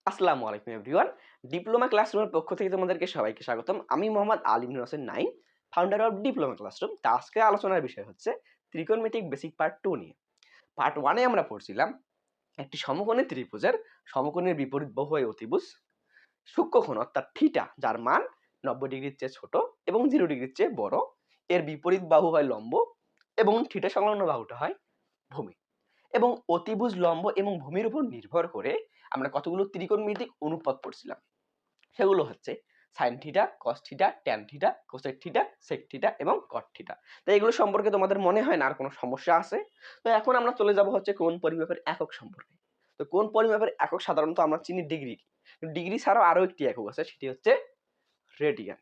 আসসালামু আলাইকুম everyone. Diploma ক্লাসরুমের পক্ষ থেকে তোমাদেরকে সবাইকে স্বাগতম। আমি Mohammad Alimur Hossain Naim, founder of diploma classroom. তা আজকে আলোচনার বিষয় হচ্ছে ত্রিকোণমিতিক বেসিক পার্ট 2 নিয়ে। পার্ট 1 এ আমরা পড়ছিলাম একটি সমকোণী ত্রিভুজের সমকোণের বিপরীত বাহু হয় অতিভুজ, সূক্ষ্মকোণ অর্থাৎ থিটা যার মান 90 ডিগ্রির চেয়ে ছোট এবং 0 ডিগ্রির চেয়ে বড়, এর বিপরীত বাহু হয় লম্ব এবং থিটা সংলগ্ন বাহুটা হয় ভূমি। এবং অতিভুজ, লম্ব এবং ভূমির উপর নির্ভর করে আমরা কতগুলো ত্রিকোণমিতিক অনুপাত পড়ছিলাম। সেগুলো হচ্ছে sine theta, cos theta, tan theta, cosec theta, sec theta এবং কট থিটা। তো এগুলো সম্পর্কে তোমাদের মনে হয় না আর কোনো সমস্যা আছে? তো এখন আমরা চলে যাব হচ্ছে কোণ পরিমাপের একক সম্পর্কে। তো কোণ পরিমাপের একক সাধারণত আমরা চিনি ডিগ্রি। ডিগ্রি ছাড়াও আরো একটি একক আছে, সেটি হচ্ছে রেডিয়ান।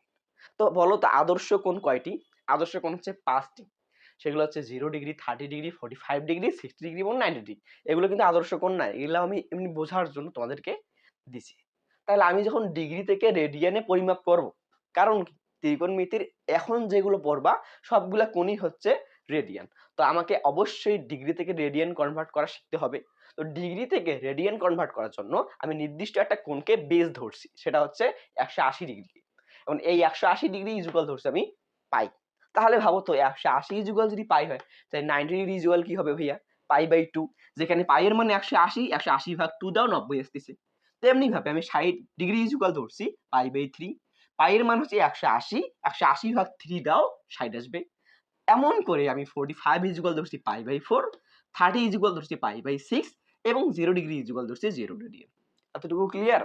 তো বলো তো আদর্শ কোণ কয়টি? আদর্শ কোণ হচ্ছে 5টি। সেগুলো হচ্ছে 0 ডিগ্রি, 30 ডিগ্রি, 45 ডিগ্রি, 60 ডিগ্রি এবং 90 ডিগ্রি। এগুলো কিন্তু আদর্শ কোণ নয়, এগুলো আমি এমনি বোঝার জন্য তোমাদেরকে দিছি। তাহলে আমি যখন ডিগ্রি থেকে রেডিয়ানে পরিমাপ করব, কারণ কি ত্রিকোণমিতির এখন যেগুলো পড়বা সবগুলা কোণই হচ্ছে রেডিয়ান। তো আমাকে অবশ্যই ডিগ্রি থেকে রেডিয়ান কনভার্ট করা শিখতে হবে। তো ডিগ্রি থেকে রেডিয়ান কনভার্ট করার জন্য আমি নির্দিষ্ট একটা কোণকে বেস ধরছি, সেটা হচ্ছে 180 ডিগ্রি। এবং এই 180 ডিগ্রি ইজুকাল ধরছি আমি পাই। তাহলে ভাবো তো 180 ইজুকাল যদি পাই হয়, তাহলে 90 ডিগ্রি ইজুকাল কি হবে ভাইয়া? Pi by 2। যেখানে পাই এর মানে 180, 180 ভাগ 2 দাও 90 আসতেছে। তেমনি ভাবে আমি 60 ডিগ্রি ইজুকাল ধরছি পাই বাই 3। পাই এর মান হচ্ছে 180, 180 ভাগ 3 দাও 60 আসবে। এমন করে আমি 45 ইজুকাল ধরছি পাই বাই 4, 30 ইজুকাল ধরছি পাই বাই 6 এবং 0 ডিগ্রি ইজুকাল ধরছি 0 রেডিয়ান। এতটুকু ক্লিয়ার?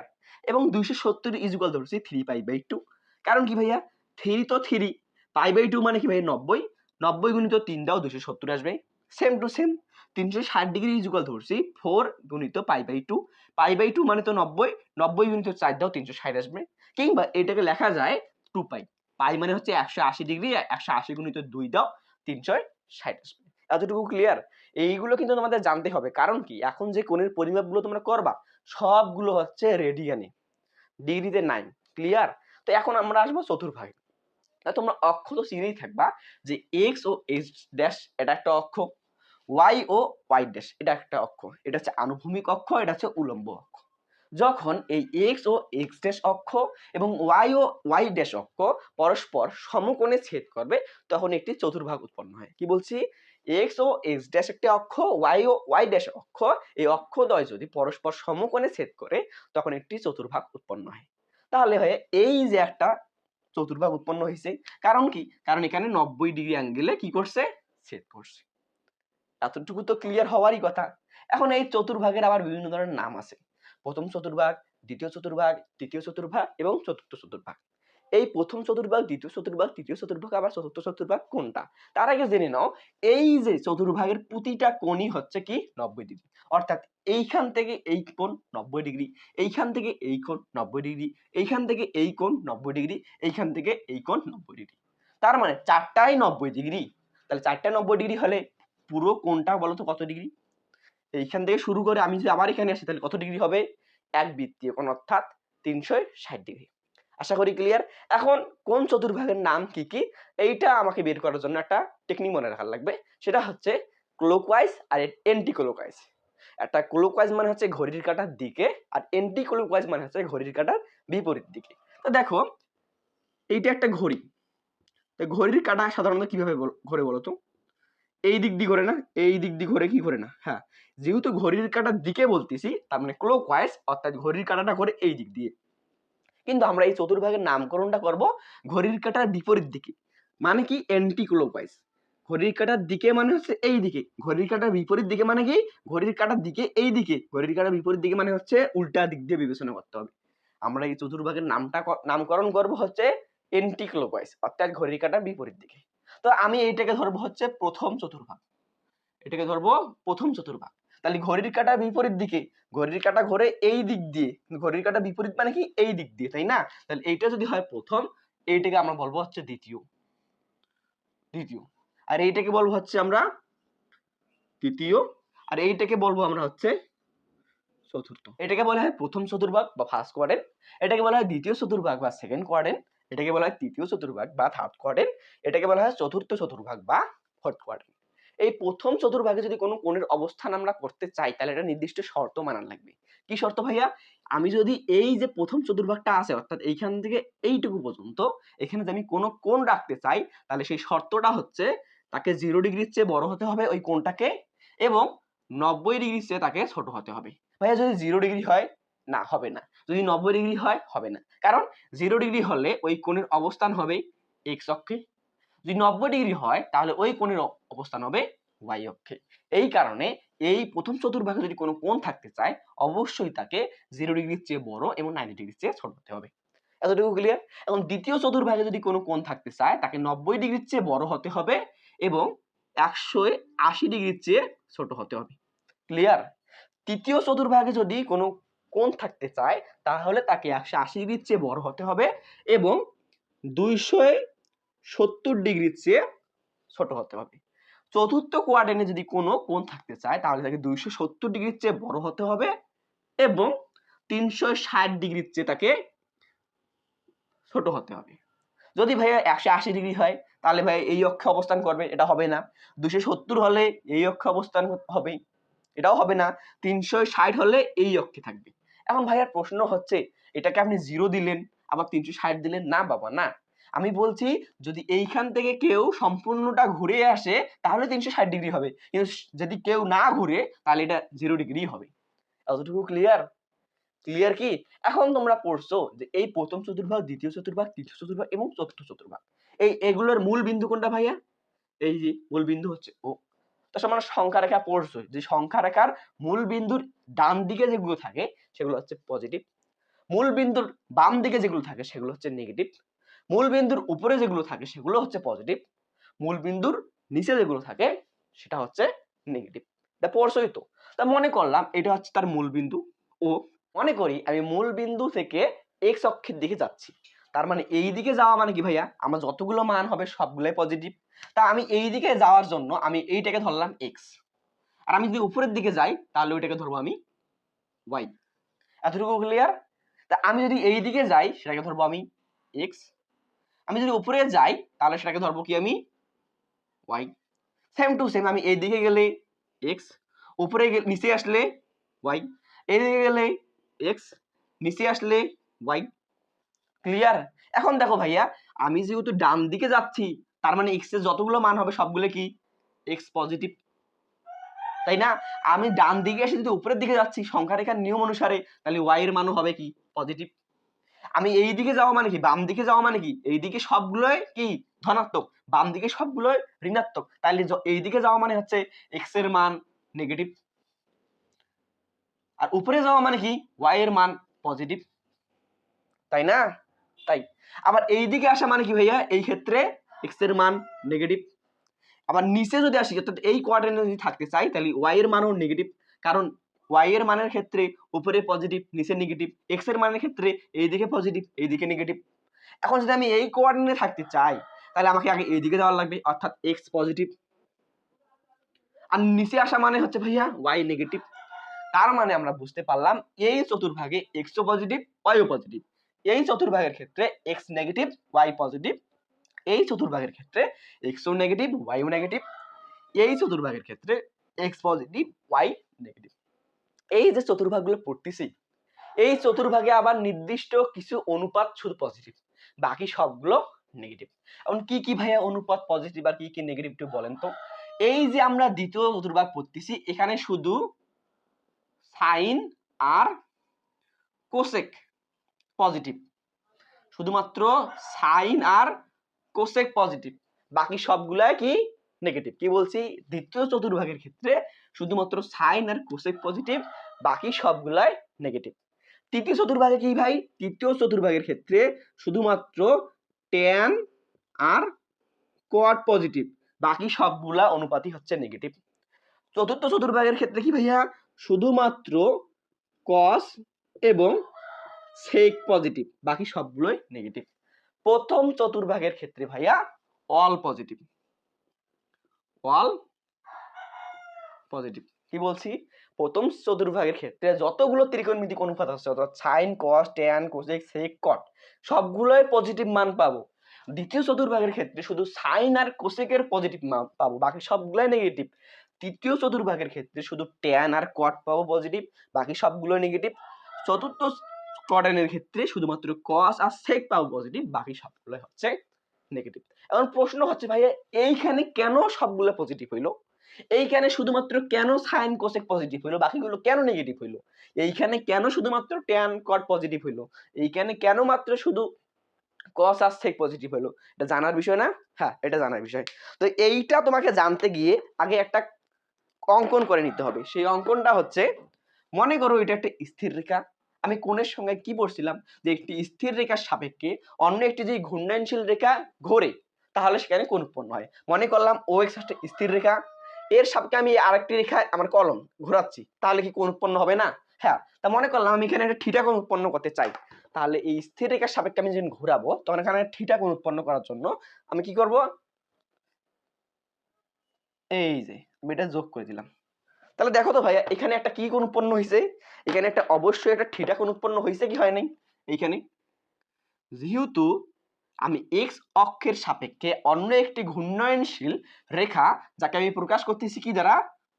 এবং 270 ইজুকাল ধরছি 3 পাই বাই 2। কারণ কি ভাইয়া? 3 তো 3, পাই বাই 2 মানে কি ভাই 90, 90 গুণিত 3 দাও 270 আসবে। Same to same 360 degree equal ধরছি 4 গুণিত পাই বাই 2। পাই বাই 2 মানে তো 90, 90 গুণিত 4 দাও 360 আসবে। কিংবা এটাকে লেখা যায় 2 পাই। পাই মানে হচ্ছে 180 ডিগ্রি, 180 গুণিত 2 দাও 360 আসবে। এতটুকু ক্লিয়ার? এইগুলো কিন্তু তোমাদের জানতে হবে, কারণ কি এখন যে কোণের পরিমাপগুলো তোমরা করবা সবগুলো হচ্ছে রেডিয়ানে, ডিগ্রিতে নাই। ক্লিয়ার? তো এখন আমরা আসবো চতুর্ভাগে। তোমরা অক্ষ তো চিনেই থাকবা যে এক্স ও এক্স ড্যাশ এটা একটা অক্ষ, ওয়াই ও ওয়াই ড্যাশ এটা একটা অক্ষ। এটা হচ্ছে আনুভূমিক অক্ষ, এটা হচ্ছে উলম্ব অক্ষ। যখন এই এক্স ও এক্স ড্যাশ অক্ষ এবং ওয়াই ও ওয়াই ড্যাশ অক্ষ পরস্পর সমকোণে ছেদ করবে, তখন একটি চতুর্ভাগ উৎপন্ন হয়। কি বলছি? এক্স ও এক্স ড্যাশ একটি অক্ষ, ওয়াই ও ওয়াই ড্যাশ অক্ষ, এই অক্ষদ্বয় যদি পরস্পর সমকোণে ছেদ করে তখন একটি চতুর্ভাগ উৎপন্ন হয়। তাহলে হয় এই যে একটা চতুর্ভাগ উৎপন্ন হয়েছে, কারণ কি? কারণ এখানে 90 ডিগ্রি অ্যাঙ্গেলে কি করছে? ছেদ করছে। এতটুকু তো ক্লিয়ার হওয়ারই কথা। এখন এই চতুর্ভাগের আবার বিভিন্ন ধরনের নাম আছে। প্রথম চতুর্ভাগ, দ্বিতীয় চতুর্ভাগ, তৃতীয় চতুর্ভাগ এবং চতুর্থ চতুর্ভাগ। এই প্রথম চতুর্ভাগ, দ্বিতীয় চতুর্ভাগ, তৃতীয় চতুর্ভাগ আবার চতুর্থ চতুর্ভাগ কোনটা? তার আগে জেনে নাও এই যে চতুর্ভাগের প্রতিটা কোণই হচ্ছে কি 90 ডিগ্রি। অর্থাৎ এইখান থেকে এই কোণ 90 ডিগ্রি, এইখান থেকে এই কোণ 90 ডিগ্রি, এইখান থেকে এই কোণ 90 ডিগ্রি, এইখান থেকে এই কোণ 90 ডিগ্রি। তার মানে চারটাই 90 ডিগ্রি। তাহলে চারটা 90 ডিগ্রি হলে পুরো কোণটা বলতো কত ডিগ্রি? এইখান থেকে শুরু করে আমি যদি আবার এখানে আসি তাহলে কত ডিগ্রি হবে? এক বৃত্তীয় কোণ অর্থাৎ 360 ডিগ্রি। আশা করি ক্লিয়ার। এখন কোন চতুর্ভাগের নাম কি কি এইটা আমাকে বের করার জন্য একটা টেকনিক মনে রাখা লাগবে। সেটা হচ্ছে ক্লকওয়াইজ আর এন্টি ক্লকওয়াইজ। একটা ক্লকওয়াইজ মানে হচ্ছে ঘড়ির কাঁটার দিকে, আর এন্টি ক্লকওয়াইজ মানে হচ্ছে ঘড়ির কাঁটার বিপরীত দিকে। তো দেখো এইটা একটা ঘড়ি। তো ঘড়ির কাঁটা সাধারণত কিভাবে ঘোরে বলতো? এই দিক দিয়ে ঘোরে না? এই দিক দিয়ে ঘোরে কি ঘোরে না? হ্যাঁ, যেহেতু ঘড়ির কাঁটার দিকে বলতেছি তার মানে ক্লকওয়াইজ, অর্থাৎ ঘড়ির কাঁটাটা ঘোরে এই দিক দিয়ে। কিন্তু আমরা এই চতুর্ভাগের নামকরণটা করব ঘড়ির কাঁটার বিপরীত দিকে, মানে কি অ্যান্টি ক্লকওয়াইজ। ঘড়ির কাঁটার দিকে মানে হচ্ছে এই দিকে, ঘড়ির কাঁটার বিপরীত দিকে মানে কি ঘড়ির কাঁটার দিকে এই দিকে, ঘড়ির কাঁটার বিপরীত দিকে মানে হচ্ছে উল্টা দিক দিয়ে বিবেচনা করতে হবে। আমরা এই চতুর্ভাগের নামকরণ করব হচ্ছে অ্যান্টি ক্লকওয়াইজ, অর্থাৎ ঘড়ির কাঁটার বিপরীত দিকে। তো আমি এইটাকে ধরবো হচ্ছে প্রথম চতুর্ভাগ, এটাকে ধরবো প্রথম চতুর্ভাগ। তাহলে ঘড়ির কাঁটার বিপরীত দিকে, ঘড়ির কাঁটা ঘোরে এই দিক দিয়ে, ঘড়ির কাঁটার বিপরীত মানে কি এই দিক দিয়ে, তাই না? তাহলে এইটা যদি হয় প্রথম, এইটাকে আমরা বলবো হচ্ছে দ্বিতীয়, দ্বিতীয়। আর এইটাকে বলবো হচ্ছে আমরা তৃতীয়, আর এইটাকে বলবো আমরা হচ্ছে চতুর্থ। এটাকে বলা হয় প্রথম চতুর্ভাগ বা ফার্স্ট কোয়াড্রেন্ট, এটাকে বলা হয় দ্বিতীয় চতুর্ভাগ বা সেকেন্ড কোয়াড্রেন্ট, এটাকে বলা হয় তৃতীয় চতুর্ভাগ বা থার্ড কোয়াড্রেন্ট, এটাকে বলা হয় চতুর্থ চতুর্ভাগ বা ফোর্থ কোয়াড্রেন্ট। এই প্রথম চতুর্ভাগে যদি কোনো কোণের অবস্থান আমরা করতে চাই তাহলে একটা নির্দিষ্ট শর্ত মানা লাগবে। কি শর্ত ভাইয়া? আমি যদি এই যে প্রথম চতুর্ভাগটা আছে অর্থাৎ এইখান থেকে এইটুকু পর্যন্ত এখানে যদি আমি কোনো কোণ রাখতে চাই তাহলে সেই শর্তটা হচ্ছে তাকে 0 ডিগ্রির চেয়ে বড় হতে হবে ওই কোণটাকে, এবং 90 ডিগ্রির চেয়ে তাকে ছোট হতে হবে। ভাইয়া যদি 0 ডিগ্রি হয় না, হবে না। যদি 90 ডিগ্রি হয়, হবে না। কারণ 0 ডিগ্রি হলে ওই কোণের অবস্থান হবে এক্স অক্ষে, যদি 90 ডিগ্রি হয় তাহলে ওই কোণের অবস্থান হবে ওয়াই অক্ষে। এই কারণে এই প্রথম চতুর্ভাগে যদি কোনো কোণ থাকতে চায় অবশ্যই তাকে 0 ডিগ্রির চেয়ে বড় এবং 90 ডিগ্রির চেয়ে ছোট হতে হবে। এতটুকু ক্লিয়ার? এখন দ্বিতীয় চতুর্ভাগে যদি কোনো কোণ থাকতে চায় তাকে 90 ডিগ্রির চেয়ে বড় হতে হবে এবং 180 ডিগ্রির চেয়ে ছোট হতে হবে। ক্লিয়ার? তৃতীয় চতুর্ভাগে যদি কোনো কোণ থাকতে চায় তাহলে তাকে 180 ডিগ্রির চেয়ে বড় হতে হবে এবং 270 ডিগ্রির চেয়ে ছোট হতে হবে। চতুর্থ কোয়াড্রেন্টে যদি কোনো কোণ থাকতে চায় তাহলে তাকে 270 ডিগ্রির চেয়ে বড় হতে হবে এবং 360 ডিগ্রির চেয়ে তাকে ছোট হতে হবে। যদি ভাইয়া 180 ডিগ্রি হয় তাহলে ভাই এই অক্ষে অবস্থান করবে, এটা হবে না। 270 হলে এই অক্ষে অবস্থান হবে, এটাও হবে না। 360 হলে এই অক্ষে থাকবে। এখন ভাইয়ার প্রশ্ন হচ্ছে এটাকে আপনি 0 দিলেন আবার 360 দিলেন না বাবা, না। আমি বলছি যদি এইখান থেকে কেউ সম্পূর্ণটা ঘুরে আসে তাহলে 360 ডিগ্রি হবে, কিন্তু যদি কেউ না ঘুরে তাহলে এটা 0 ডিগ্রি হবে। এতটুকু ক্লিয়ার? ক্লিয়ার কি? এখন তোমরা পড়ছো যে এই প্রথম চতুর্ভাগ, দ্বিতীয় চতুর্ভাগ, তৃতীয় চতুর্ভাগ এবং চতুর্থ চতুর্ভাগ, এগুলোর মূল বিন্দু কোনটা ভাইয়া? এই যে মূল বিন্দু হচ্ছে ও। তো তোমরা সংখ্যা রেখা পড়ছো যে সংখ্যা রেখার মূল বিন্দুর ডান দিকে যেগুলো থাকে সেগুলো হচ্ছে পজিটিভ, মূল বিন্দুর বাম দিকে যেগুলো থাকে সেগুলো হচ্ছে নেগেটিভ, মূল বিন্দুর উপরে যেগুলো থাকে সেগুলো হচ্ছে পজিটিভ, মূল বিন্দুর নিচে যেগুলো থাকে সেটা হচ্ছে নেগেটিভ। এটা পড়ছোই তো। তা মনে করলাম এটা হচ্ছে তার মূল বিন্দু ও। মনে করি আমি মূল বিন্দু থেকে এক্স অক্ষের দিকে যাচ্ছি, তার মানে এই দিকে যাওয়া মানে কি ভাইয়া? আমার যতগুলো মান হবে সবগুলোই পজিটিভ। তা আমি এই দিকে যাওয়ার জন্য আমি এইটাকে ধরলাম এক্স, আর আমি যদি উপরের দিকে যাই তাহলে ওইটাকে ধরবো আমি ওয়াই। এতটুকু ক্লিয়ার? তা আমি যদি এই দিকে যাই সেটাকে ধরবো আমি এক্স, আমি যদি উপরে যাই তাহলে সেটাকে ধরবো কি আমি ওয়াই। সেম টু সেম আমি এই দিকে গেলে এক্স, উপরে নিচে আসলে ওয়াই, এই দিকে গেলে এক্স, নিচে আসলে ওয়াই। ক্লিয়ার? এখন দেখো ভাইয়া আমি যেহেতু ডান দিকে যাচ্ছি তার মানে এক্স এর যতগুলো মান হবে সবগুলো কি এক্স পজিটিভ, তাই না? আমি ডান দিকে এসে যদি উপরের দিকে যাচ্ছি সংখ্যা রেখার নিয়ম অনুসারে তাহলে ওয়াই এর মানও হবে কি পজিটিভ। আমি এই দিকে যাওয়া মানে কি, বাম দিকে যাওয়া মানে কি এই দিকে সবগুলোই কি ধনাত্মক, বাম দিকে সবগুলোই ঋণাত্মক, তাহলে এই দিকে যাওয়া মানে হচ্ছে এক্স এর মান নেগেটিভ, আর উপরে যাওয়া মানে কি ওয়াই এর মান পজিটিভ, তাই না? তাই আবার এই দিকে আসা মানে কি ভাইয়া? এই ক্ষেত্রে এক্স এর মান নেগেটিভ। আবার নিচে যদি আসি অর্থাৎ এই কোয়াড্রেন্টে যদি থাকতে চাই তাহলে ওয়াই এর মানও নেগেটিভ, কারণ ওয়াই এর মানের ক্ষেত্রে উপরে পজিটিভ নিচে নেগেটিভ, এক্স এর মানের ক্ষেত্রে এইদিকে পজিটিভ এইদিকে নেগেটিভ। এখন যদি আমি এই কোয়াড্রেন্টে থাকতে চাই তাহলে আমাকে আগে এইদিকে যাওয়া লাগবে অর্থাৎ এক্স পজিটিভ, আর নিচে আসা মানে হচ্ছে ভাইয়া ওয়াই নেগেটিভ। তার মানে আমরা বুঝতে পারলাম এই চতুর্ভাগে এক্সও পজিটিভ ওয়াইও পজিটিভ, এই চতুর্ভাগের ক্ষেত্রে এক্স নেগেটিভ ওয়াই পজিটিভ, এই চতুর্ভাগের ক্ষেত্রে এক্সও নেগেটিভ ওয়াইও নেগেটিভ, এই চতুর্ভাগের ক্ষেত্রে এক্স পজিটিভ ওয়াই নেগেটিভ। এই যে চতুর্ভাগগুলো পড়তেছি এই চতুর্ভাগে আবার নির্দিষ্ট কিছু অনুপাত শুধু পজিটিভ, বাকি সবগুলো নেগেটিভ। এখন কি কি ভাইয়া অনুপাত পজিটিভ আর কি কি নেগেটিভ একটু বলেন তো? এই যে আমরা দ্বিতীয় চতুর্ভাগ পড়তেছি এখানে শুধু সাইন আর কোসেক পজিটিভ, শুধুমাত্র সাইন আর কোসেক পজিটিভ, বাকি সবগুলাই কি নেগেটিভ। কি বলছি? দ্বিতীয় চতুর্ভাগের ক্ষেত্রে শুধুমাত্র সাইন আর কোসেক পজিটিভ, বাকি সবগুলাই নেগেটিভ। তৃতীয় চতুর্ভাগে কি ভাই? তৃতীয় চতুর্ভাগের ক্ষেত্রে শুধুমাত্র ট্যান আর কোয়াড পজিটিভ, বাকি সবগুলা অনুপাতই হচ্ছে নেগেটিভ। চতুর্থ চতুর্ভাগের ক্ষেত্রে কি ভাইয়া? শুধুমাত্র কস এবং সেক পজিটিভ, বাকি সবগুলোই নেগেটিভ। প্রথম চতুর্ভাগের ক্ষেত্রে ভাইয়া অল পজিটিভ, অল পজিটিভ। কি বলছি? প্রথম চতুর্ভাগের ক্ষেত্রে যতগুলো ত্রিকোণমিতিক অনুপাত আছে অর্থাৎ sine cos tan cosec sec cot সবগুলোই পজিটিভ মান পাবো, দ্বিতীয় চতুর্ভাগের ক্ষেত্রে শুধু সাইন আর কোসেকের পজিটিভ মান পাবো, বাকি সবগুলাই নেগেটিভ। তৃতীয় চতুর্ভাগের ক্ষেত্রে শুধু ট্যান আর কট পাবো পজিটিভ, বাকি সবগুলো নেগেটিভ। চতুর্থ কোয়াড্রান্টের ক্ষেত্রে শুধুমাত্র কস আর সেক পাবো পজিটিভ, বাকি সবগুলো হচ্ছে নেগেটিভ। এখন প্রশ্ন হচ্ছে ভাইয়া এইখানে কেন সবগুলো পজিটিভ হইলো, এইখানে শুধুমাত্র কেন সাইন কোসেক পজিটিভ হইলো, বাকিগুলো কেন নেগেটিভ হইলো, এইখানে কেন শুধুমাত্র ট্যান কট পজিটিভ হইলো, এইখানে কেন মাত্র শুধু কস আর সেক পজিটিভ হলো, এটা জানার বিষয় না? হ্যাঁ, এটা জানার বিষয়। তো এইটা তোমাকে জানতে গিয়ে আগে একটা অঙ্কন করে নিতে হবে। সেই অঙ্কনটা হচ্ছে, মনে করো এটা একটা স্থির রেখা। আমি কোণের সঙ্গে কি পড়ছিলাম, যে একটি স্থির রেখার সাপেক্ষে অন্য একটি যে ঘূর্ণনশীল রেখা ঘোরে তাহলে সেখানে কোণ উৎপন্ন হয়। মনে করলাম ও এক্স একটা স্থির রেখা, এর সাপেক্ষে আমি আরেকটি রেখায় আমার কলম ঘোরাচ্ছি, তাহলে কি কোণ উৎপন্ন হবে না? হ্যাঁ। তা মনে করলাম আমি এখানে একটা থিটা কোণ উৎপন্ন করতে চাই, তাহলে এই স্থির রেখার সাপেক্ষে আমি যখন ঘোরাবো তখন এখানে থিটা কোণ উৎপন্ন করার জন্য আমি কি করব, এই যে আমি এটা যোগ করে দিলাম। তাহলে দেখো তো ভাইয়া এখানে একটা কি কোণ উৎপন্ন হয়েছে, এখানে একটা অবশ্যই একটা থিটা কোণ উৎপন্ন হয়েছে কি হয় নাই? এইখানে যেহেতু আমি এক্স অক্ষের সাপেক্ষে অন্য একটি ঘূর্ণয়নশীল রেখা, যাকে আমি প্রকাশ করতেছি কি দ্বারা,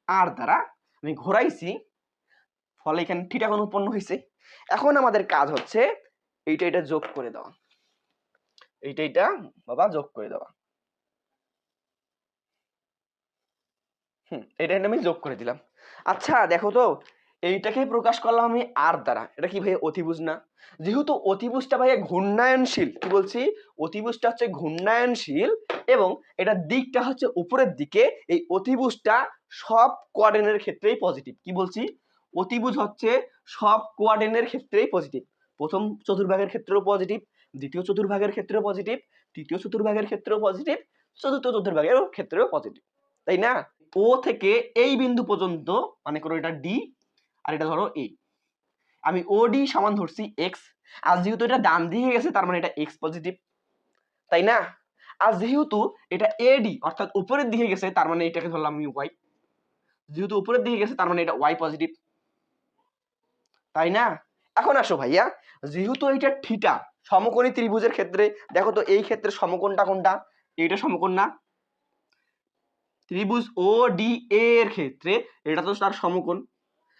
আর দ্বারা আমি ঘোরাইছি, ফলে এখানে থিটা কোণ উৎপন্ন হয়েছে। এখন আমাদের কাজ হচ্ছে এইটা এটা যোগ করে দেওয়া, এইটা বাবা যোগ করে দেওয়া। এটা আমি যোগ করে দিলাম। আচ্ছা দেখো তো, এইটাকে প্রকাশ করলাম আমি আর দ্বারা, এটা কি ভাই অতিভুজ না? যেহেতু অতিভুজটা ভাই ঘূর্ণায়নশীল, কি বলছি, অতিভুজটা হচ্ছে ঘূর্ণায়নশীল এবং এটার দিকটা হচ্ছে উপরের দিকে, এই অতিভুজটা সব কোয়ার্ডিনেটের ক্ষেত্রেই পজিটিভ। কি বলছি, অতিভুজ হচ্ছে সব কোয়ার্ডিনেটের ক্ষেত্রেই পজিটিভ। প্রথম চতুর্ভাগের ক্ষেত্রেও পজিটিভ, দ্বিতীয় চতুর্ভাগের ক্ষেত্রেও পজিটিভ, তৃতীয় চতুর্ভাগের ক্ষেত্রেও পজিটিভ, চতুর্থ চতুর্ভাগের ক্ষেত্রেও পজিটিভ, তাই না? ও থেকে এই বিন্দু পর্যন্ত, মনে করো এটা ডি আর এটা ধরো এ, আমি ও ডি সমান ধরছি এক্স, আর যেহেতু এটা ডান দিকে গেছে তার মানে এটা এক্স পজিটিভ, তাই না? আর যেহেতু এটা এডি অর্থাৎ উপরের দিকে গেছে তার মানে এটাকে ধরলাম আমি ওয়াই, যেহেতু উপরের দিকে গেছে তার মানে এটা ওয়াই পজিটিভ, তাই না? এখন আসো ভাইয়া, যেহেতু এটা থিটা সমকোণী ত্রিভুজের ক্ষেত্রে, দেখো তো এই ক্ষেত্রে সমকোণটা কোনটা, এইটা সমকোণ না? ত্রিভুজ ও ডি এর ক্ষেত্রে এটা তো তার সমকোণ,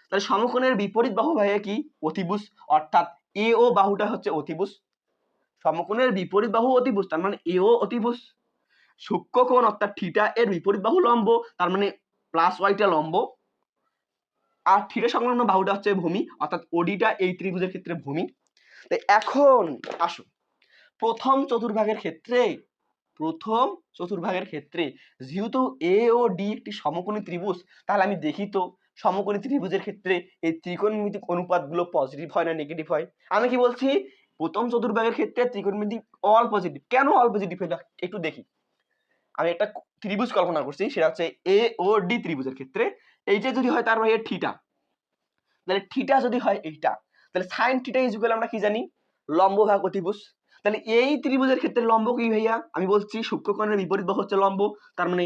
তাহলে সমকোণের বিপরীত বাহু ভাইয়া কি, অতিভুজ, অর্থাৎ এ ও বাহুটা হচ্ছে অতিভুজ। সমকোণের বিপরীত বাহু অতিভুজ, তার মানে এ ও অতিভুজ। সূক্ষ্মকোণ অর্থাৎ থিটা এর বিপরীত বাহু লম্ব, তার মানে প্লাস ওয়াইটা লম্ব। আর থিটা সংলগ্ন বাহুটা হচ্ছে ভূমি, অর্থাৎ ওডিটা এই ত্রিভুজের ক্ষেত্রে ভূমি। তাই এখন আসো প্রথম চতুর্ভাগের ক্ষেত্রে, প্রথম চতুর্ভাগের ক্ষেত্রে যেহেতু এ ও ডি একটি সমকোণী ত্রিভুজ, তাহলে আমি দেখি তো সমকোণী ত্রিভুজের ক্ষেত্রে এই ত্রিকোণমিতিক অনুপাতগুলো পজিটিভ হয় না নেগেটিভ হয়? আমি কি বলছি, প্রথম চতুর্ভাগের ক্ষেত্রে ত্রিকোণমিতিক অল পজিটিভ। কেন অল পজিটিভ হলো একটু দেখি। আমি একটা ত্রিভুজ কল্পনা করছি, সেটা হচ্ছে এ ও ডি ত্রিভুজের ক্ষেত্রে এইটা যদি হয় তার ভাইয়ের থিটা, তাহলে থিটা যদি হয় এইটা, তাহলে সাইন থিটা ইকুয়াল আমরা কি জানি, লম্ব ভাগ অতিভুজ। তাহলে এই ত্রিভুজের ক্ষেত্রে লম্ব কি ভাইয়া, আমি বলছি সূক্ষ্মকোণের বিপরীত বাহু হচ্ছে লম্ব, তার মানে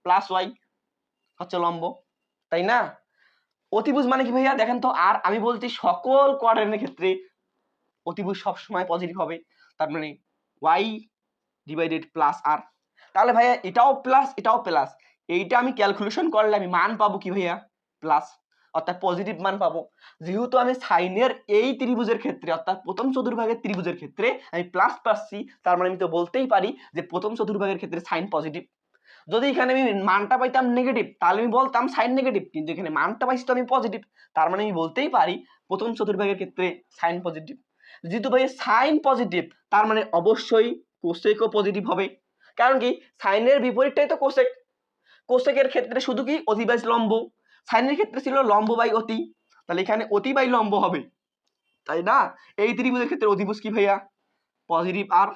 প্লাস ওয়াই হচ্ছে লম্ব, তাই না? অতিভুজ মানে কি ভাইয়া দেখেন তো, আর আমি বলছি সকল কোয়াড্রেন্টের ক্ষেত্রে অতিভুজ সবসময় পজিটিভ হবে, তার মানে ওয়াই ডিভাইডেড প্লাস আর। তাহলে ভাইয়া এটাও প্লাস এটাও প্লাস, এইটা আমি ক্যালকুলেশন করলে আমি মান পাবো কি ভাইয়া, প্লাস, অর্থাৎ পজিটিভ মান পাবো। যেহেতু আমি সাইনের এই ত্রিভুজের ক্ষেত্রে অর্থাৎ প্রথম চতুর্ভাগের ত্রিভুজের ক্ষেত্রে আমি প্লাস পাচ্ছি, তার মানে আমি তো বলতেই পারি যে প্রথম চতুর্ভাগের ক্ষেত্রে সাইন পজিটিভ। যদি এখানে আমি মানটা পাইতাম নেগেটিভ তাহলে আমি বলতাম সাইন নেগেটিভ, কিন্তু এখানে মানটা পাইছি তো আমি পজিটিভ, তার মানে আমি বলতেই পারি প্রথম চতুর্ভাগের ক্ষেত্রে সাইন পজিটিভ। যেহেতু ভাই সাইন পজিটিভ তার মানে অবশ্যই কোসেকও পজিটিভ হবে, কারণ কি সাইনের বিপরীতটাই তো কোসেক। কোসেকের ক্ষেত্রে শুধু কি অতি বাই লম্ব, সাইনের ক্ষেত্রে ছিল লম্ব বাই অতি, তাহলে এখানে অতি বাই লম্ব হবে, তাই না? এই ত্রিভুজের ক্ষেত্রে অতিভুজ কি ভাইয়া, পজিটিভ আর,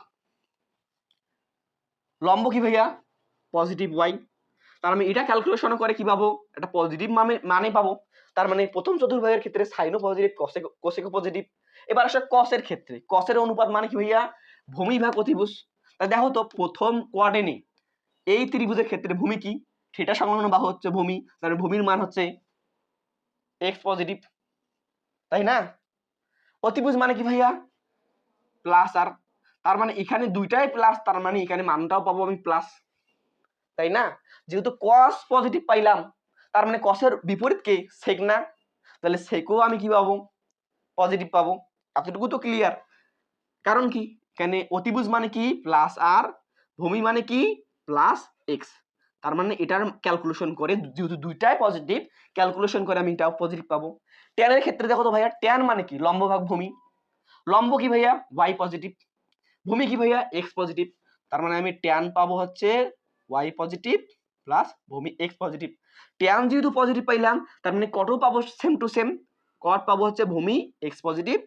লম্ব কি ভাইয়া, পজিটিভ ওয়াই। তার মানে এটা ক্যালকুলেশন করে কি পাবো, একটা পজিটিভ মানে পাবো। তার মানে প্রথম চতুর্ভাগের ক্ষেত্রে সাইনও পজিটিভ, কোসেকও পজিটিভ। এবার আসলে কসের ক্ষেত্রে, কসের অনুপাত মানে কি ভাইয়া, ভূমি ভাগ অতিভুজ। তা দেখো তো প্রথম কোয়াড্রেন্টে এই ত্রিভুজের ক্ষেত্রে ভূমি কি, থিটা সংলগ্ন বাহু হচ্ছে ভূমি, তাহলে ভূমির মান হচ্ছে এক্স পজিটিভ, তাই না? অতিভুজ মানে কি ভাইয়া, প্লাস আর, তার মানে এখানে দুইটাই প্লাস, তার মানে এখানে মানটাও পাবো আমি প্লাস, তাই না? যেহেতু কস পজিটিভ পাইলাম, তার মানে কসের বিপরীত কে? সেক না? তাহলে সেকও আমি কি পাবো? পজিটিভ পাবো। এতটুকু তো ক্লিয়ার। কারণ কি, এখানে অতিভুজ মানে কি? প্লাস আর, ভূমি মানে কি? Plus x. তার মানে এটার ক্যালকুলেশন করে, যেহেতু দুইটাই পজিটিভ, ক্যালকুলেশন করে আমি এটাও পজিটিভ পাবো। ট্যানের ক্ষেত্রে দেখো তো ভাইয়া, ট্যান মানে কি? লম্ব ভাগ ভূমি। লম্ব কি ভাইয়া? Y positive. ভূমি কি ভাইয়া? X positive. তার মানে আমি ট্যান পাবো হচ্ছে ওয়াই পজিটিভ প্লাস ভূমি এক্স পজিটিভ। ট্যান যেহেতু পজিটিভ পাইলাম, তার মানে কটও পাবো সেম টু সেম। কট পাবো হচ্ছে ভূমি এক্স পজিটিভ,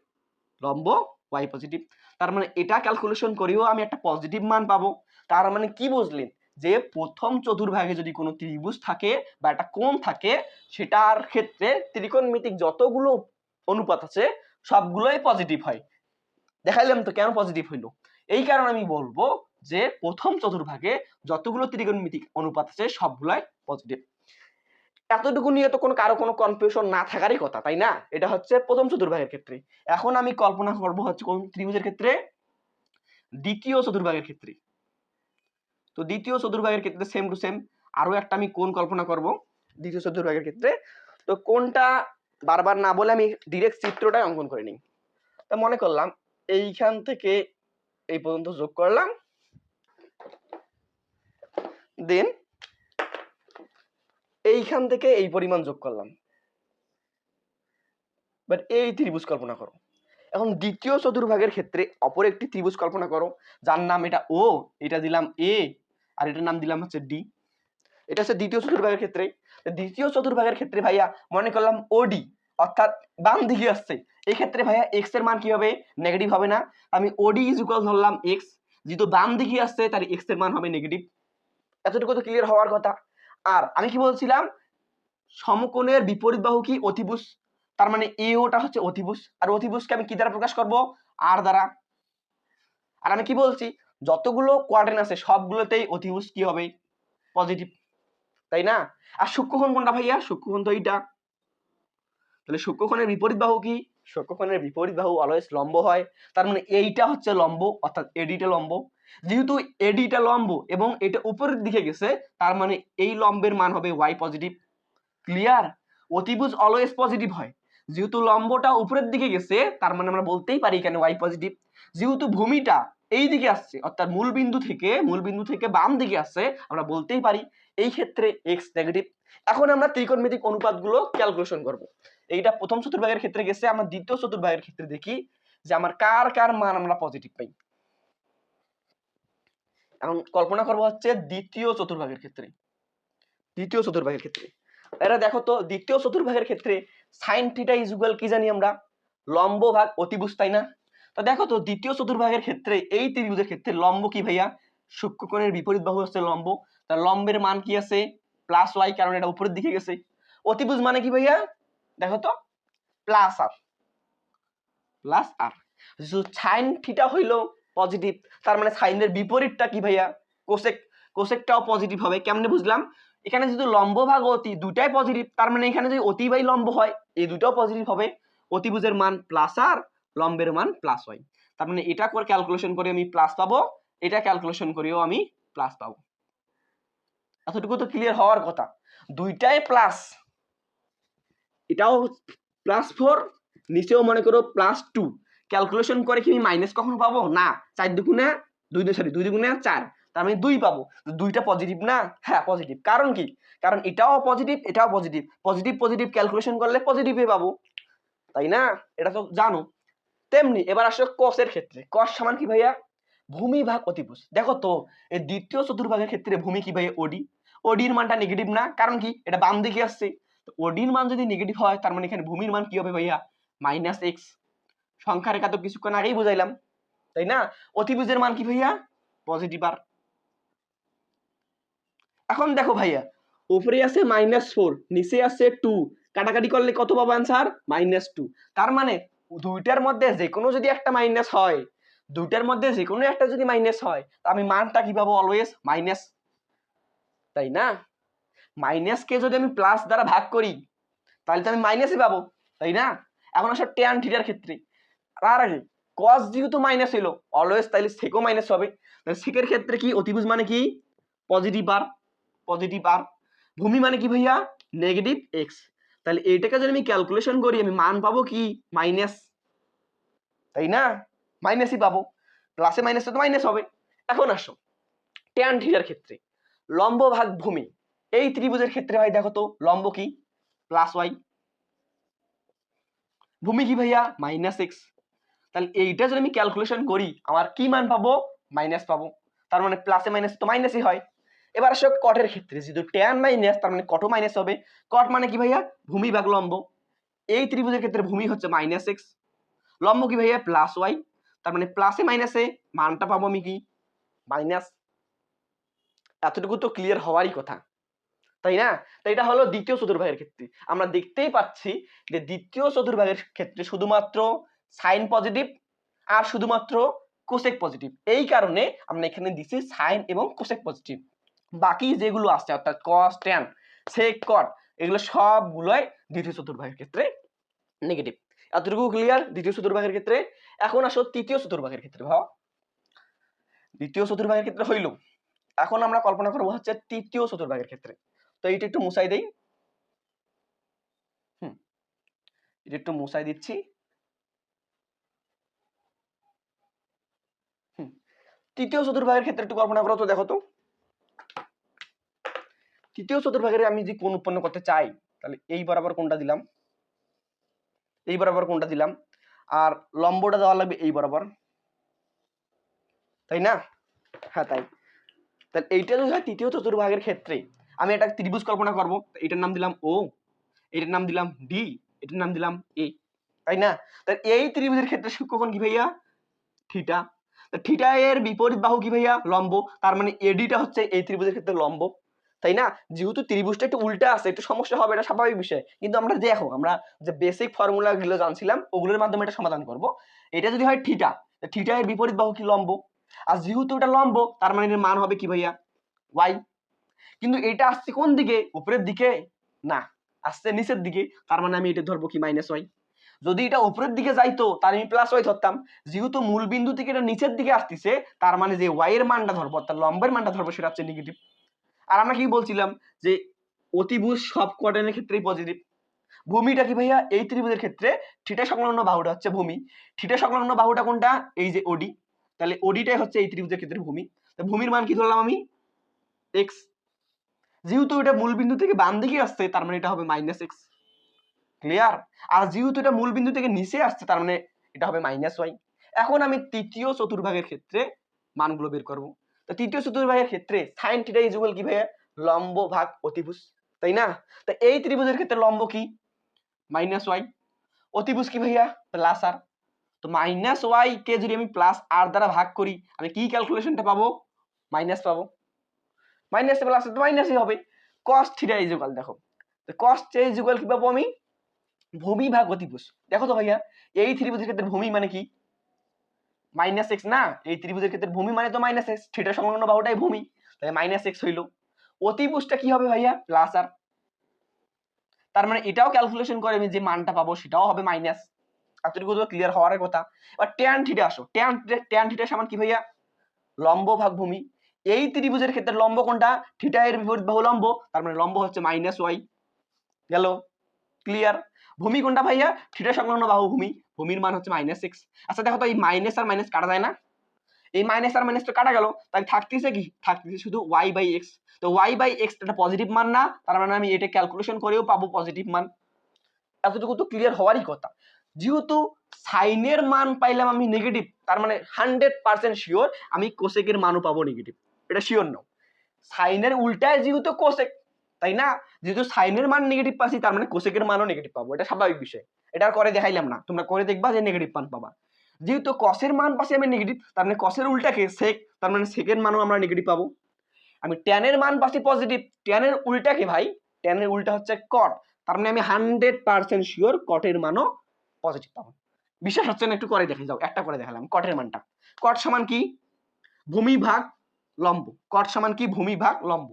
লম্ব ওয়াই পজিটিভ। তার মানে এটা ক্যালকুলেশন করেও আমি একটা পজিটিভ মান পাবো। তার মানে কি বুঝলেন? যে প্রথম চতুর্ভাগে যদি কোনো ত্রিভুজ থাকে বা একটা কোণ থাকে, সেটার ক্ষেত্রে ত্রিকোণমিতিক যতগুলো অনুপাত আছে সবগুলোই পজিটিভ হয়। দেখাইলাম তো কেন পজিটিভ হইলো। এই কারণে আমি বলবো যে প্রথম চতুর্ভাগে যতগুলো ত্রিকোণমিতিক অনুপাত আছে সবগুলাই পজিটিভ। এতটুকু নিয়ে তো কারো কোনো কনফিউশন না থাকারই কথা, তাই না? এটা হচ্ছে প্রথম চতুর্ভাগের ক্ষেত্রে। এখন আমি কল্পনা করব হচ্ছে কোন ত্রিভুজের ক্ষেত্রে? দ্বিতীয় চতুর্ভাগের ক্ষেত্রে। তো দ্বিতীয় চতুর্ভাগের ক্ষেত্রে সেম টু সেম আরো একটা আমি কোণ কল্পনা করব দ্বিতীয় চতুর্ভাগের ক্ষেত্রে। তো কোণটা বারবার না বলে আমি ডিরেক্ট চিত্রটাই অঙ্কন করে নিই। তো মনে করলাম এইখান থেকে এই পর্যন্ত যোগ করলাম, দেন এইখান থেকে এই পরিমাণ যোগ করলাম। বাট এই ত্রিভুজ কল্পনা করো। এখন দ্বিতীয় চতুর্ভাগের ক্ষেত্রে অপর একটি ত্রিভুজ কল্পনা করো, যার নাম এটা ও, এটা দিলাম এ, আর এটার নাম দিলাম হচ্ছে ডি। এটা হচ্ছে দ্বিতীয় চতুর্ভাগের ক্ষেত্রে। দ্বিতীয় চতুর্ভাগের ক্ষেত্রে ভাইয়া মনে করলাম ওডি, অর্থাৎ বাম দিকে আসছে। এই ক্ষেত্রে ভাইয়া এক্স এর মান কি হবে? নেগেটিভ হবে না? আমি ওডি ইজ ইকুয়াল ধরলাম এক্স, যেহেতু বাম দিকে আসছে তার এক্স এর মান হবে নেগেটিভ। এতটুকু তো ক্লিয়ার হওয়ার কথা। আর আমি কি বলছিলাম? সমকোণের বিপরীত বাহু কি? অতিভুজ। তার মানে এওটা হচ্ছে অতিভুজ, আর অতিভুজকে আমি কি দ্বারা প্রকাশ করব? আর দ্বারা। আর আমি কি বলছি? যতগুলো কোয়াড্রেন্ট আছে সবগুলোতেই অতিভুজ কি হবে? পজিটিভ, তাই না? আর সূক্ষ্মকোণ কোনটা ভাইয়া? সূক্ষ্মকোণ তো এইটা। তাহলে সূক্ষ্মকোণের বিপরীত বাহু কি? সূক্ষ্মকোণের বিপরীত বাহু অলওয়েজ লম্ব হয়। তার মানে এইটা হচ্ছে লম্ব, অর্থাৎ এডিটা লম্ব। যেহেতু এডিটা লম্ব এবং এটা উপরের দিকে গেছে, তার মানে এই লম্বের মান হবে ওয়াই পজিটিভ। ক্লিয়ার? অতিভুজ অলওয়েজ পজিটিভ হয়। যেহেতু লম্বটা উপরের দিকে গেছে, তার মানে আমরা বলতেই পারি এখানে ওয়াই পজিটিভ। যেহেতু ভূমিটা এই দিকে আসছে, অর্থাৎ মূল বিন্দু থেকে বাম দিকে আসছে, আমরা বলতেই পারি এই ক্ষেত্রে এক্স নেগেটিভ। এখন আমরা ত্রিকোণমিতিক অনুপাতগুলো ক্যালকুলেশন করব। এইটা প্রথম চতুর্ভাগের ক্ষেত্রে গেছে, আমরা দ্বিতীয় চতুর্ভাগের ক্ষেত্রে দেখি যে আমার কার কার মান আমরা পজিটিভ পাই। এখন কল্পনা করব হচ্ছে দ্বিতীয় চতুর্ভাগের ক্ষেত্রে। দ্বিতীয় চতুর্ভাগের ক্ষেত্রে এটা দেখো তো, দ্বিতীয় চতুর্ভাগের ক্ষেত্রে সাইন থিটা ইজ ইকুয়াল কি জানি আমরা? লম্ব ভাগ অতিভুজ, তাই না? তো দেখো তো দ্বিতীয় চতুর্ভাগের ক্ষেত্রে এই ত্রিভুজের ক্ষেত্রে লম্ব কি ভাইয়া? সূক্ষ্মকোণের বিপরীত বাহু হচ্ছে লম্ব। তার লম্বের মান কি আছে? প্লাস ওয়াই, কারণ এটা উপরের দিকে গেছে। অতিভুজ মানে কি ভাইয়া? দেখো তো, প্লাস আর, প্লাস আর। সাইন থিটা হইলো পজিটিভ, তার মানে সাইনের বিপরীতটা কি ভাইয়া? কোসেক। কোসেকটাও পজিটিভ হবে। কেমনে বুঝলাম? এখানে যদি লম্ব ভাগ অতি দুইটাই পজিটিভ, তার মানে এখানে যদি অতি বাই লম্ব হয় এই দুটাও পজিটিভ হবে। অতিভুজের মান প্লাস আর, লম্বের মান প্লাস ওয়াই। তার মানে এটা করে ক্যালকুলেশন করে আমি প্লাস পাবো, এটা ক্যালকুলেশন করেও আমি প্লাস পাবো। এতটুকু তো ক্লিয়ার হওয়ার কথা। দুইটাই প্লাস, এটাও প্লাস 4, নিচেও মনে করো প্লাস 2। ক্যালকুলেশন করে কি আমি মাইনাস কখনো পাবো না? 4 দুগুণে 2 দুগুণে 4, তার মানে 2 পাবো। দুইটা পজিটিভ না? হ্যাঁ পজিটিভ। কারণ কি? কারণ এটাও পজিটিভ এটাও পজিটিভ, পজিটিভ পজিটিভ ক্যালকুলেশন করলে পজিটিভই পাবো, তাই না? এটা তো জানো। তেমনি এবার আসো কসের ক্ষেত্রে। কস সমান কি ভাইয়া? ভূমি ভাগ অতিভুজ। দেখো তো এই দ্বিতীয় চতুর্ভাগের ক্ষেত্রে ভূমি কি ভাইয়া? ওডি। ওডির মানটা নেগেটিভ না? কারণ কি? এটা বাম দিকে আসছে। ওডির মান যদি নেগেটিভ হয়, তার মানে এখানে ভূমির মান কি হবে ভাইয়া? Minus x. সংখ্যা রেখা তো কিছুক্ষণ আগেই বুঝাইলাম, তাই না? অতিভুজের মান কি ভাইয়া? পজিটিভ আর। এখন দেখো ভাইয়া, উপরে আছে -4, নিচে আছে 2, কাটাকাটি করলে কত পাবো आंसर? -2। তার মানে দুইটার মধ্যে যে কোনো যদি একটা মাইনাস হয়, দুইটার মধ্যে যে কোনো একটা যদি মাইনাস হয়, আমি মানটা কি পাবো? অলওয়েজ মাইনাস, তাই না? মাইনাস কে যদি আমি প্লাস দ্বারা ভাগ করি তাহলে তো আমি মাইনাসই পাবো, তাই না? এখন আসো ট্যান থিটার ক্ষেত্রে। তার আগে কস যেহেতু মাইনাস হইলো অলওয়েজ তাইলে সেকও মাইনাস হবে, তাহলে সেকের ক্ষেত্রে কি অতিভুজ মানে কি পজিটিভ আর ভূমি মানে কি ভাইয়া নেগেটিভ এক্স, তাহলে এইটাকে যদি আমি ক্যালকুলেশন করি আমি মান পাবো কি মাইনাস, তাই না মাইনাসই পাবো, প্লাসে মাইনাসে তো মাইনাস হবে। এখন আসো ট্যান থিটার ক্ষেত্রে লম্ব ভাগ ভূমি, এই ত্রিভুজের ক্ষেত্রে ভাই দেখো তো লম্ব কি প্লাস ওয়াই, ভূমি কি ভাইয়া মাইনাস এক্স, তাহলে এইটা যদি আমি ক্যালকুলেশন করি আমার কি মান পাবো মাইনাস পাবো, তার মানে প্লাসে মাইনাস তো মাইনাসই হয়। এবার আসো কটের ক্ষেত্রে যেহেতু ট্যান মাইনাস তার মানে কটও মাইনাস হবে, কট মানে কি ভাইয়া ভূমি ভাগ লম্ব, এই ত্রিভুজের ক্ষেত্রে ভূমি হচ্ছে মাইনাস এক্স, লম্ব কি ভাইয়া প্লাস ওয়াই, তার মানে প্লাসে মাইনাসে মানটা পাবো আমি কি মাইনাস। এতটুকু তো ক্লিয়ার হওয়ারই কথা, তাই না? তো এটা হলো দ্বিতীয় চতুর্ভাগের ক্ষেত্রে। আমরা দেখতেই পাচ্ছি যে দ্বিতীয় চতুর্ভাগের ক্ষেত্রে শুধুমাত্র সাইন পজিটিভ আর শুধুমাত্র কোসেক পজিটিভ, এই কারণে আমরা এখানে দিছি সাইন এবং কোসেক পজিটিভ। বাকি যেগুলো আছে অর্থাৎ কস ট্যান সেক কট এগুলো সবগুলোই দ্বিতীয় চতুর্ভাগের ক্ষেত্রে নেগেটিভ। এতটুকু ক্লিয়ার দ্বিতীয় চতুর্ভাগের ক্ষেত্রে। এখন আসো তৃতীয় চতুর্ভাগের ক্ষেত্রে। ভাও দ্বিতীয় চতুর্ভাগের ক্ষেত্রে হইল, এখন আমরা কল্পনা করবো হচ্ছে তৃতীয় চতুর্ভাগের ক্ষেত্রে। তো এইটা একটু মুছাই দেই, এটা একটু মুছাই দিচ্ছি। তৃতীয় চতুর্ভাগের ক্ষেত্রে একটু কল্পনা করো তো, দেখো তো তৃতীয় চতুর্ভাগের আমি যদি কোণ উৎপন্ন করতে চাই তাহলে এই বরাবর কোণটা দিলাম, এই বরাবর কোণটা দিলাম, আর লম্বটা দেওয়া লাগবে এই বরাবর, তাই না? হ্যাঁ তাই। তাহলে এইটা যদি হয় তৃতীয় চতুর্ভাগের ক্ষেত্রে আমি একটা ত্রিভুজ কল্পনা করব, এটার নাম দিলাম ও, এটার নাম দিলাম ডি, এটার নাম দিলাম এ, তাই না? তাহলে এই ত্রিভুজের ক্ষেত্রে সূক্ষ্মকোণ কি ভাইয়া থিটা, থিটা এর বিপরীত বাহু কি ভাইয়া লম্ব, তার মানে এডিটা হচ্ছে এই ত্রিভুজের ক্ষেত্রে লম্ব, তাই না? যেহেতু ত্রিভুজটা একটু উল্টা আছে একটু সমস্যা হবে, এটা স্বাভাবিক বিষয়, কিন্তু আমরা দেখো আমরা যে বেসিক ফর্মুলা গুলো জানছিলাম ওগুলোর মাধ্যমে এটা সমাধান করব। এটা যদি হয় থিটা, থিটা এর বিপরীত বাহু কি লম্ব, আর যেহেতু এটা লম্ব তার মানে এর মান হবে কি ভাইয়া ওয়াই, কিন্তু এটা আসছে কোন দিকে উপরের দিকে না, আসছে নিচের দিকে, তার মানে আমি এটা ধরবো কি মাইনাস ওয়াই। যদি এটা উপরের দিকে যাইতো তাহলে আমি প্লাস ওয়াই ধরতাম, যেহেতু মূল বিন্দু থেকে এটা নিচের দিকে আসতেছে তার মানে যে ওয়াই এর মানটা ধরবো অর্থাৎ লম্বের মানটা ধরবো সেটা হচ্ছে নেগেটিভ। আর আমরা কি বলছিলাম যে অতিভুজ সব কোয়াড্রেন্টের ক্ষেত্রেই পজিটিভ। ভূমিটা কি ভাইয়া এই ত্রিভুজের ক্ষেত্রে থিটা সংলগ্ন বাহুটা হচ্ছে ভূমি, থিটা সংলগ্ন বাহুটা কোনটা এই যে ওডি, তাহলে ওডিটাই হচ্ছে এই ত্রিভুজের ক্ষেত্রে ভূমি, ভূমির মান কি ধরলাম আমি এক্স, যেহেতু এটা মূল বিন্দু থেকে বাম দিকে আসছে তার মানে এটা হবে মাইনাস এক্স, ক্লিয়ার? আর যেহেতু এটা মূল বিন্দু থেকে নিচে আসছে তার মানে এটা হবে মাইনাস ওয়াই। এখন আমি তৃতীয় চতুর্ভাগের ক্ষেত্রে মানগুলো বের করব। তো তৃতীয় চতুর্ভাগের ক্ষেত্রে সাইন থিটা ইজ ইকুয়াল কি ভাইয়া লম্ব ভাগ অতিভুজ, তাই না? তো এই ত্রিভুজের ক্ষেত্রে লম্ব কি মাইনাস ওয়াই, অতিভুজ কি ভাইয়া প্লাস আর, তো মাইনাস ওয়াই কে যদি আমি প্লাস আর দ্বারা ভাগ করি আমি কি ক্যালকুলেশনটা পাবো মাইনাস পাবো, মাইনাস প্লাস তো মাইনাসই হবে। cos থিটা ইজ ইকুয়াল, দেখো তো cos থিটা ইজ ইকুয়াল কি পাবো আমি ভূমি ভাগ অতিভুজ। দেখো তো ভাইয়া এই ত্রিভুজের ক্ষেত্রে ভূমি মানে কি মাইনাস এক্স না, এই ত্রিভুজের ক্ষেত্রে ভূমি মানে তো মাইনাস এক্স, থিটা সংলগ্ন বাহুটাই ভূমি, তাহলে মাইনাস এক্স হইলো। অতিভুজটা কি হবে ভাইয়া প্লাস আর, তার মানে এটাও ক্যালকুলেশন করে আমি যে মানটা পাবো সেটাও হবে মাইনাস। এতটুকু তো ক্লিয়ার হওয়ার কথা। এবার ট্যান থিটা আসো, ট্যান থিটা সমান কি ভাইয়া লম্ব ভাগ ভূমি, এই ত্রিভুজের ক্ষেত্রে লম্ব কোনটা থিটা এর বিপরীত বাহু লম্ব, তার মানে লম্ব হচ্ছে মাইনাস ওয়াই, গেল ক্লিয়ার? ভূমি কোনটা ভাইয়া থিটা সংলগ্ন বাহু ভূমি, ভূমির মান হচ্ছে মাইনাস এক্স। আচ্ছা দেখো তো এই মাইনাস আর মাইনাস কাটা যায় না, এই মাইনাস আর মাইনাস তো কাটা গেল, তাই থাকতেছে কি থাকতেছে শুধু ওয়াই বাই এক্স, তো ওয়াই বাই এক্স একটা পজিটিভ মান না, তার মানে আমি এটা ক্যালকুলেশন করেও পাবো পজিটিভ মান। এতটুকু তো ক্লিয়ার হওয়ারই কথা। যেহেতু সাইনের মান পাইলাম আমি নেগেটিভ তার মানে 100% শিওর আমি কোসেকের মানও পাবো নেগেটিভ, এটা শিওর নাও। সাইনের উল্টায় যেহেতু কোসেক, তাই না? যেহেতু সাইনের মান নেগেটিভ পাচ্ছি তার মানে কোসেকের মানও নেগেটিভ পাবো, এটা স্বাভাবিক বিষয়, এটা আর করে দেখাইলাম না, তোমরা করে দেখবা যে নেগেটিভ মান পাবা। যেহেতু কসের মান পাচ্ছি আমি নেগেটিভ তার মানে কসের উল্টাকে সেক, তার মানে সেকের মানও আমরা নেগেটিভ পাবো। আমি ট্যানের মান পাচ্ছি পজিটিভ, ট্যানের উল্টাকে ভাই ট্যানের উল্টা হচ্ছে কট, তার মানে আমি 100% শিওর কটের মানও পজিটিভ পাবো। বিশ্বাস হচ্ছে না একটু করে দেখে যাও, একটা করে দেখালাম কটের মানটা, কট সমান কি ভূমি ভাগ লম্ব, কট সমান কি ভূমি ভাগ লম্ব।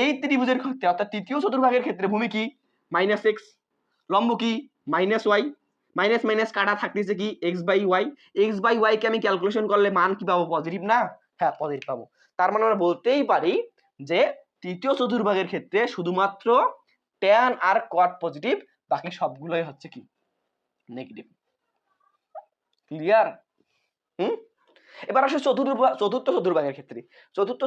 এই ত্রিভুজের ক্ষেত্রে অর্থাৎ তৃতীয় চতুর্ভাগের ক্ষেত্রে ভূমি কি মাইনাস এক্স, লম্ব কি মাইনাস ওয়াই, মাইনাস মাইনাস কাটা থাকতেছে কি এক্স বাই ওয়াই কে আমি ক্যালকুলেশন করলে মান কি পাবো পজিটিভ না, হ্যাঁ পজিটিভ পাবো। তার মানে আমরা বলতেই পারি যে তৃতীয় চতুর্ভাগের ক্ষেত্রে শুধুমাত্র ট্যান আর কট পজিটিভ, বাকি সবগুলোই হচ্ছে কি নেগেটিভ। ক্লিয়ার? এবার আসলে চতুর্থ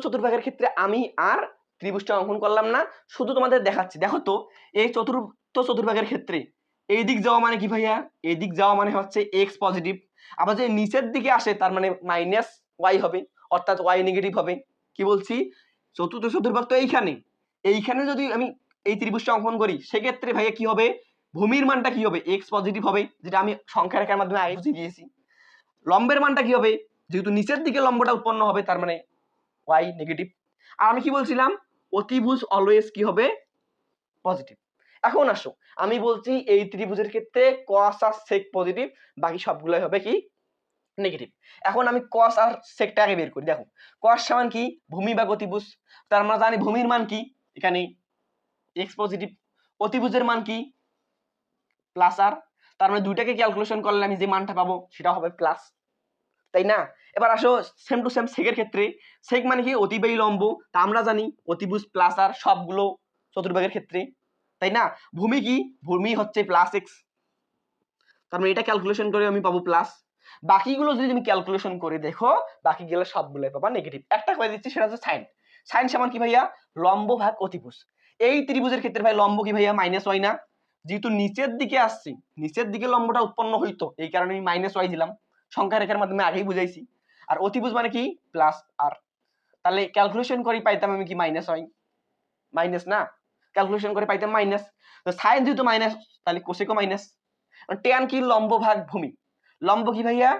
চতুর্ভাগের ক্ষেত্রে আমি আর ত্রিভুজটা অঙ্কন করলাম না, শুধু তোমাদের দেখাচ্ছি। দেখো তো এই চতুর্থ চতুর্ভাগের ক্ষেত্রে এই দিক যাওয়া মানে কি ভাইয়া, এই দিক যাওয়া মানে হচ্ছে এক্স পজিটিভ, আবার যে নিচের দিকে আসে তার মানে মাইনাস ওয়াই হবে, অর্থাৎ ওয়াই নেগেটিভ হবে। কি বলছি, চতুর্থ চতুর্ভাগ তো এইখানে যদি আমি এই ত্রিভুজটা অঙ্কন করি সেক্ষেত্রে ভাইয়া কি হবে, ভূমির মানটা কি হবে এক্স পজিটিভ হবে, যেটা আমি সংখ্যা রেখার মাধ্যমে আগে বুঝিয়ে দিয়েছি। লম্বের মানটা কি হবে, যেহেতু নিচের দিকে লম্বটা উৎপন্ন হবে তার মানে ওয়াই নেগেটিভ। আর আমি কি বলছিলাম, অতিভুজ অলওয়েজ কি হবে পজিটিভ। এখন আসো আমি বলছি এই ত্রিভুজের ক্ষেত্রে কস আর সেক পজিটিভ, বাকি সবগুলাই হবে কি নেগেটিভ। এখন আমি কস আর সেকটাকে বের করি। দেখো কস সমান কি ভূমি বা অতিভুজ, তার আমরা জানি ভূমির মান কি এখানে এক্স পজিটিভ, অতিভুজের মান কি প্লাস আর, তার মানে দুইটাকে ক্যালকুলেশন করলে আমি যে মানটা পাবো সেটা হবে প্লাস, তাই না? এবার আসো সেম টু সেম সেকের ক্ষেত্রে, সেক মানে কি অতিবাহী লম্ব, তা আমরা জানি অতিভুজ প্লাস আর সবগুলো চতুর্ভাগের ক্ষেত্রে, তাই না? ভূমি কি, ভূমি হচ্ছে প্লাস এক্স, তার মানে এটা ক্যালকুলেশন করে আমি পাবো প্লাস। বাকিগুলো যদি তুমি ক্যালকুলেশন করে দেখো বাকি গেলে সবগুলোই পাবা নেগেটিভ। একটা করে দিচ্ছি সেটা হচ্ছে সাইন। সাইন সমান কি ভাইয়া লম্ব ভাগ অতিভুজ। এই ত্রিভুজের ক্ষেত্রে ভাই লম্ব কি ভাইয়া মাইনাস ওয়াই না, যেহেতু নিচের দিকে আসছি নিচের দিকে লম্বটা উৎপন্ন হইতো এই কারণে আমি মাইনাস ওয়াই দিলাম, সংখ্যা রেখার মাধ্যমে আগেই বুঝাইছি। আর অতিভুজ মানে কি প্লাস আর, তাহলে ক্যালকুলেশন করে পাইতাম আমি কি মাইনাস ওয়াই, মাইনাস না, ক্যালকুলেশন করে পাইতাম মাইনাস। তো সাইন যেহেতু মাইনাস তাহলে কোসেকও মাইনাস। ট্যান কি লম্ব ভাগ ভূমি, লম্ব কি ভাইয়া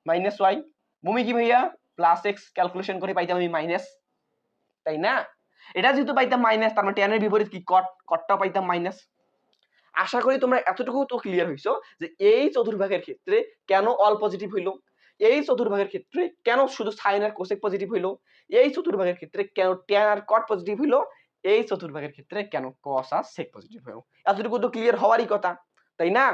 মাইনাস ওয়াই, ভূমি কি ভাইয়া প্লাস এক্স, ক্যালকুলেশন করে পাইতাম আমি মাইনাস, তাই না? এটা যেহেতু পাইতাম মাইনাস তার মানে ট্যানের বিপরীত কি কট, কটটাও পাইতাম মাইনাস। আশা করি তোমরা এতটুকু তো ক্লিয়ার হইছো যে এই চতুর্ভাগের ক্ষেত্রে কেন অল পজিটিভ হইলো, এই চতুর্ভাগের ক্ষেত্রে কেন শুধু সাইন আর কোসেক পজিটিভ হইলো, এই চতুর্ভাগের ক্ষেত্রে কেন ট্যান আর কট পজিটিভ হইলো, এই চতুর্ভাগের ক্ষেত্রে কেন কস আর সেক পজিটিভ হইলো। এতটুকু তো ক্লিয়ার হওয়ারই কথা, তাই না?